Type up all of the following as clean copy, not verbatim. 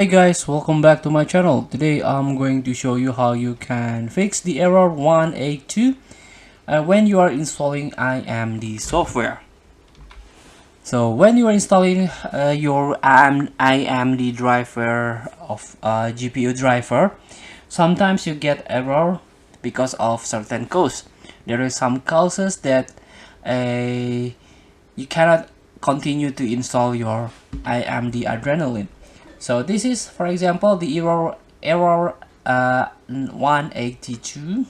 Hey guys, welcome back to my channel. Today I'm going to show you how you can fix the error 182 when you are installing AMD software. So when you are installing your AMD driver of GPU driver, sometimes you get error because of certain cause. There is some causes that you cannot continue to install your AMD Adrenaline. So this is, for example, the error 182.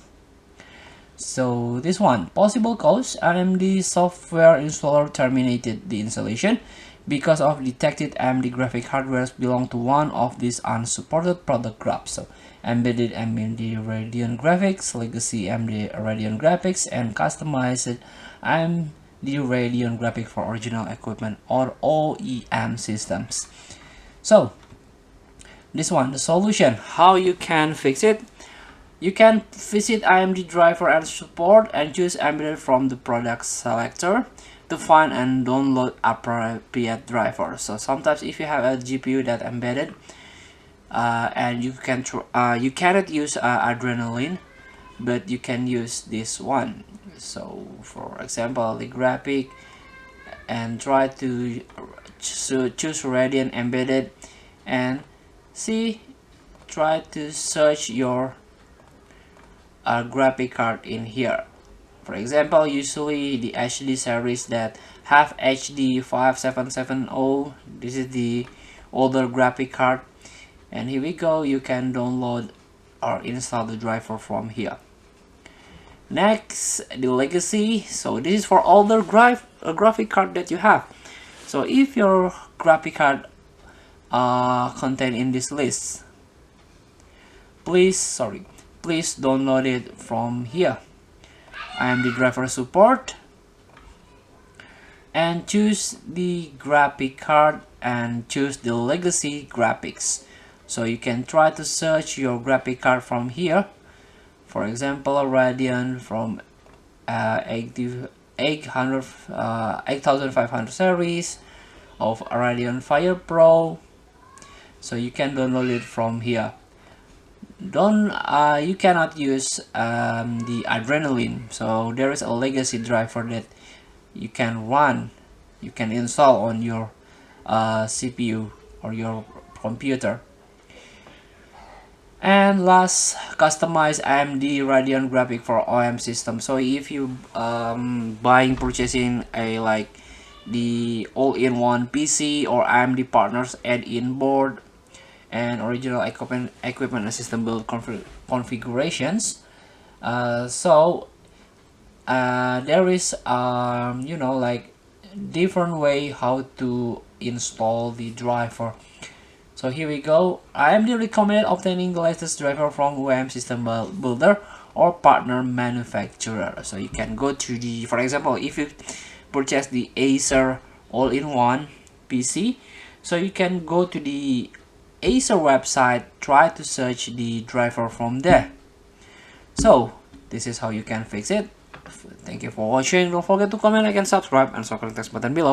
So this one, possible cause: AMD software installer terminated the installation because of detected AMD graphic hardwares belong to one of these unsupported product groups. So embedded AMD Radeon graphics, legacy AMD Radeon graphics, and customized AMD Radeon graphic for original equipment or OEM systems. So this one, the solution, how you can fix it. You can visit AMD driver and support and choose embedded from the product selector to find and download appropriate driver. So sometimes if you have a GPU that embedded and you cannot use Adrenaline, but you can use this one. So for example, the graphic, and try to choose Radeon embedded and try to search your graphic card in here. For example, usually the HD series that have HD 5770, this is the older graphic card, and here we go, you can download or install the driver from here. Next, the legacy. So this is for older graphic card that you have. So if your graphic card contained in this list, please download it from here. AMD driver support, and choose the graphic card and choose the legacy graphics. So you can try to search your graphic card from here. For example, a Radeon from 8500 series of Radeon Fire Pro. So you can download it from here. You cannot use the Adrenaline, so there is a legacy driver that you can install on your CPU or your computer. And last, customize AMD Radeon graphic for OEM system. So if you purchasing a the all-in-one PC or AMD partners add-in board and original equipment and system build configurations, there is different way how to install the driver. So here we go. AMD recommended obtaining the latest driver from OEM system builder or partner manufacturer. So you can go to the, for example, if you purchase the Acer all-in-one PC, so you can go to the Acer website, try to search the driver from there. So this is how you can fix it. Thank you for watching. Don't forget to comment, like, and subscribe, and click the text button below.